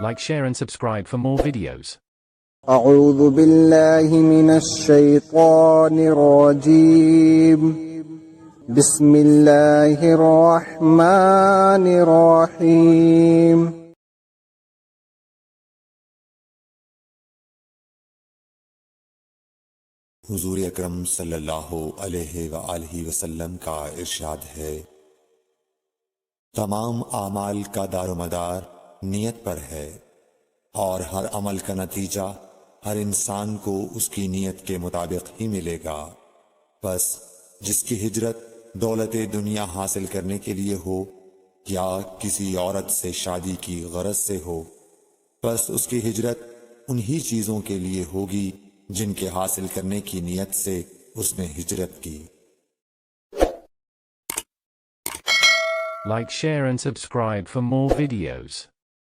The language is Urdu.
Like, share and subscribe for more videos. أعوذ بالله من الشيطان الرجيم بسم الله الرحمن الرحيم حضور اکرم صلی اللہ علیہ وآلہ وسلم کا ارشاد ہے، تمام اعمال کا دار و مدار نیت پر ہے، اور ہر عمل کا نتیجہ ہر انسان کو اس کی نیت کے مطابق ہی ملے گا۔ بس جس کی ہجرت دولت دنیا حاصل کرنے کے لیے ہو یا کسی عورت سے شادی کی غرض سے ہو، بس اس کی ہجرت انہی چیزوں کے لیے ہوگی جن کے حاصل کرنے کی نیت سے اس نے ہجرت کی۔ Like, share and subscribe for more videos.